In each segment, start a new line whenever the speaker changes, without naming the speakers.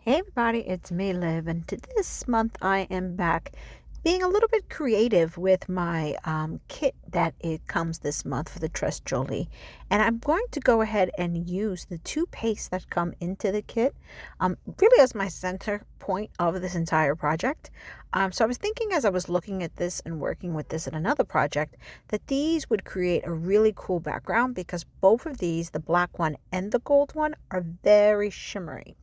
Hey everybody, it's me, Liv, and this month I am back being a little bit creative with my kit that it comes this month for the Trust Jolie. And I'm going to go ahead and use the two pastes that come into the kit really as my center point of this entire project. So I was thinking as I was looking at this and working with this in another project that these would create a really cool background because both of these, the black one and the gold one, are very shimmery.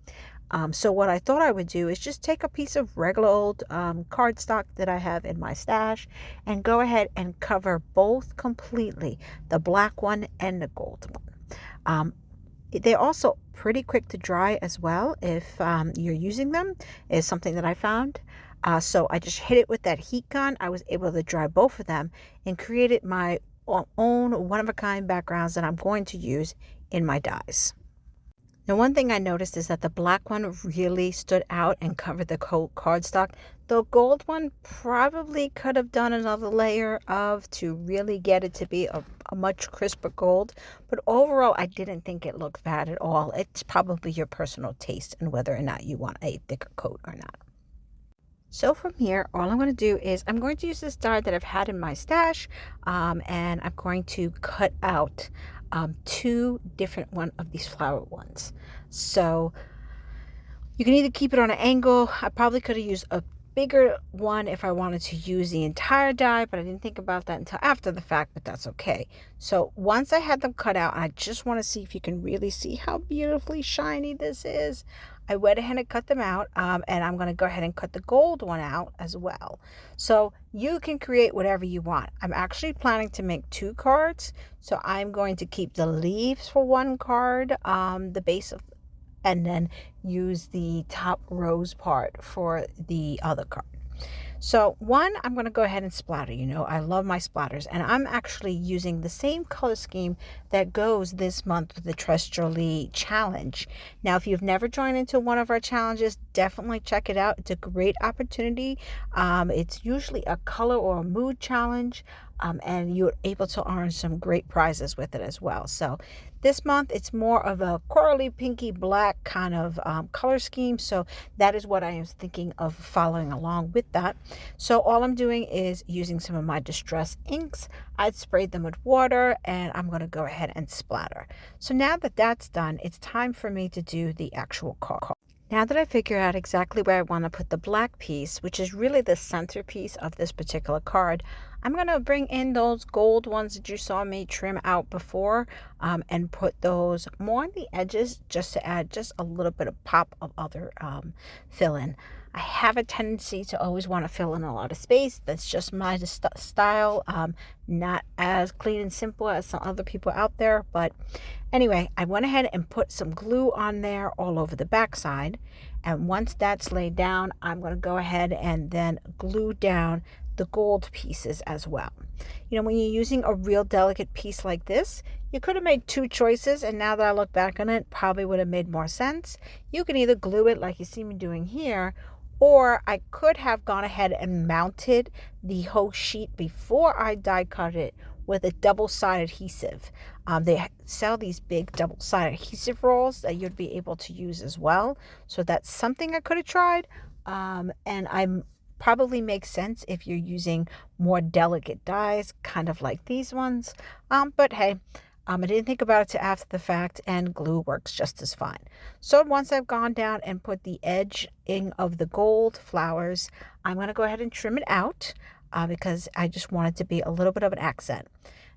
So what I thought I would do is just take a piece of regular old cardstock that I have in my stash and go ahead and cover both completely, the black one and the gold one. They're also pretty quick to dry as well if you're using them, is something that I found. So I just hit it with that heat gun. I was able to dry both of them and created my own one-of-a-kind backgrounds that I'm going to use in my dies. Now, one thing I noticed is that the black one really stood out and covered the cold cardstock. The gold one probably could have done another layer of to really get it to be a much crisper gold. But overall, I didn't think it looked bad at all. It's probably your personal taste and whether or not you want a thicker coat or not. So from here, all I'm going to do is I'm going to use this die that I've had in my stash, and I'm going to cut out two different one of these flower ones. So you can either keep it on an angle. I probably could have used a bigger one if I wanted to use the entire die, but I didn't think about that until after the fact, but that's okay. So once I had them cut out, I just want to see if you can really see how beautifully shiny this is. I went ahead and cut them out, and I'm going to go ahead and cut the gold one out as well. So you can create whatever you want. I'm actually planning to make two cards. So I'm going to keep the leaves for one card, the base of, and then use the top rose part for the other card. So one, I'm going to go ahead and splatter. You know, I love my splatters, and I'm actually using the same color scheme that goes this month with the Trust Jolie challenge. Now, if you've never joined into one of our challenges, definitely check it out. It's a great opportunity. It's usually a color or a mood challenge, and you're able to earn some great prizes with it as well. So this month, it's more of a corally pinky black kind of color scheme. So that is what I am thinking of following along with that. So all I'm doing is using some of my distress inks. I'd sprayed them with water, and I'm going to go ahead and splatter. So now that that's done, it's time for me to do the actual card. Now that I figure out exactly where I want to put the black piece, which is really the centerpiece of this particular card, I'm going to bring in those gold ones that you saw me trim out before, and put those more on the edges just to add just a little bit of pop of other fill-in. I have a tendency to always want to fill in a lot of space. That's just my style. Not as clean and simple as some other people out there. But anyway, I went ahead and put some glue on there all over the backside. And once that's laid down, I'm going to go ahead and then glue down the gold pieces as well. You know, when you're using a real delicate piece like this, you could have made two choices, and now that I look back on it, probably would have made more sense. You can either glue it like you see me doing here, or I could have gone ahead and mounted the whole sheet before I die cut it with a double-sided adhesive. They sell these big double-sided adhesive rolls that you'd be able to use as well. So that's something I could have tried, and I'm probably makes sense if you're using more delicate dies, kind of like these ones. But hey, I didn't think about it till after the fact, and glue works just as fine. So once I've gone down and put the edging of the gold flowers, I'm going to go ahead and trim it out because I just want it to be a little bit of an accent.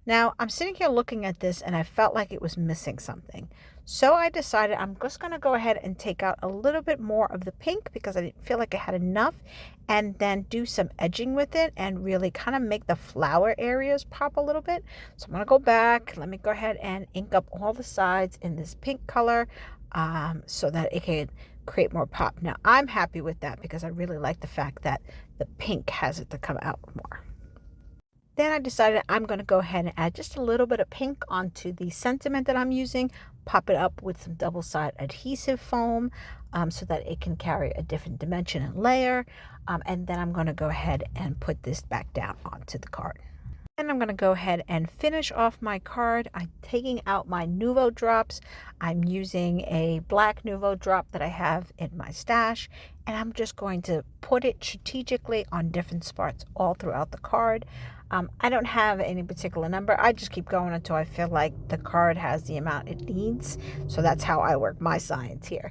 Now, I'm sitting here looking at this, and I felt like it was missing something. So I decided I'm just going to go ahead and take out a little bit more of the pink because I didn't feel like I had enough, and then do some edging with it and really kind of make the flower areas pop a little bit. So I'm going to go back. Let me go ahead and ink up all the sides in this pink color so that it can create more pop. Now, I'm happy with that because I really like the fact that the pink has it to come out more. Then I decided I'm going to go ahead and add just a little bit of pink onto the sentiment that I'm using, pop it up with some double-sided adhesive foam so that it can carry a different dimension and layer. And then I'm going to go ahead and put this back down onto the card. And I'm going to go ahead and finish off my card. I'm taking out my Nuvo drops. I'm using a black Nuvo drop that I have in my stash, and I'm just going to put it strategically on different spots all throughout the card. I don't have any particular number. I just keep going until I feel like the card has the amount it needs. So that's how I work my science here.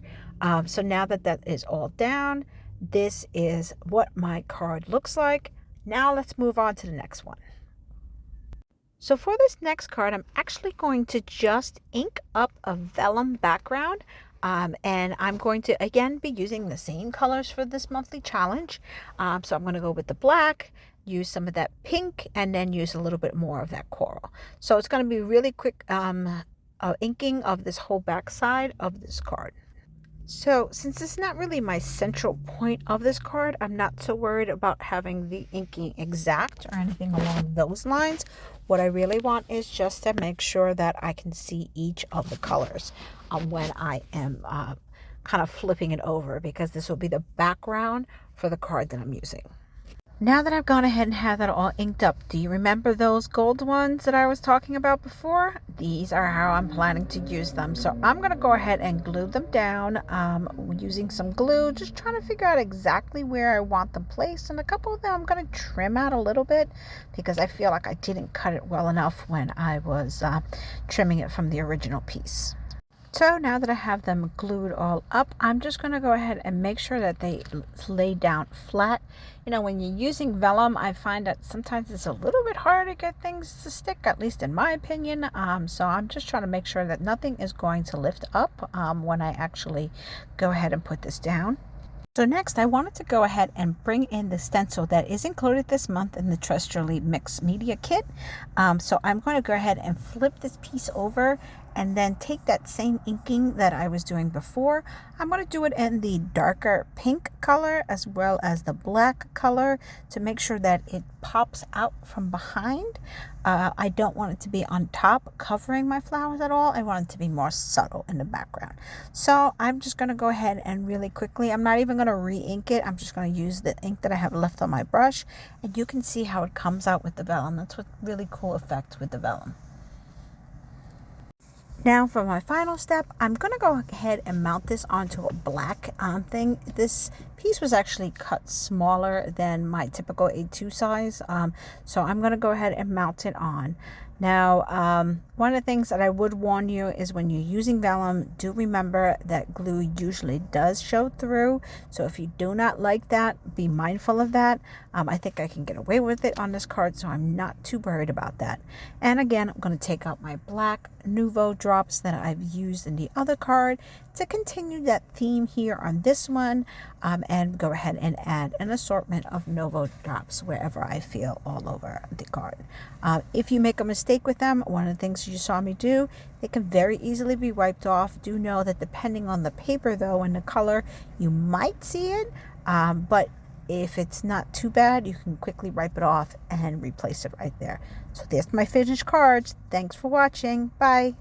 So now that that is all down, this is what my card looks like. Now let's move on to the next one. So for this next card, I'm actually going to just ink up a vellum background. And I'm going to, again, be using the same colors for this monthly challenge. So I'm going to go with the black, use some of that pink, and then use a little bit more of that coral. So it's going to be really quick inking of this whole back side of this card. So since it's not really my central point of this card, I'm not so worried about having the inking exact or anything along those lines. What I really want is just to make sure that I can see each of the colors when I am kind of flipping it over, because this will be the background for the card that I'm using. Now that I've gone ahead and have that all inked up, do you remember those gold ones that I was talking about before? These are how I'm planning to use them. So I'm going to go ahead and glue them down using some glue, just trying to figure out exactly where I want them placed. And a couple of them I'm going to trim out a little bit because I feel like I didn't cut it well enough when I was trimming it from the original piece. So now that I have them glued all up, I'm just going to go ahead and make sure that they lay down flat. You know, when you're using vellum, I find that sometimes it's a little bit hard to get things to stick, at least in my opinion. So I'm just trying to make sure that nothing is going to lift up when I actually go ahead and put this down. So next, I wanted to go ahead and bring in the stencil that is included this month in the Trust Jolie Mixed Media Kit. So I'm going to go ahead and flip this piece over and then take that same inking that I was doing before. I'm going to do it in the darker pink color as well as the black color to make sure that it pops out from behind. I don't want it to be on top covering my flowers at all. I want it to be more subtle in the background. So I'm just going to go ahead and really quickly, I'm not even going to re-ink it. I'm just going to use the ink that I have left on my brush, and you can see how it comes out with the vellum. That's what really cool effect with the vellum. Now for my final step, I'm going to go ahead and mount this onto a black thing. This piece was actually cut smaller than my typical A2 size, so I'm going to go ahead and mount it on. Now, one of the things that I would warn you is when you're using vellum, do remember that glue usually does show through. So if you do not like that, be mindful of that. I think I can get away with it on this card, so I'm not too worried about that. And again, I'm going to take out my black Nuvo drops that I've used in the other card to continue that theme here on this one, and go ahead and add an assortment of Nuvo drops wherever I feel all over the card. If you make a mistake with them, one of the things you saw me do, they can very easily be wiped off. Do know that depending on the paper though and the color, you might see it, but if it's not too bad, you can quickly wipe it off and replace it right there. So there's my finished cards. Thanks for watching. Bye.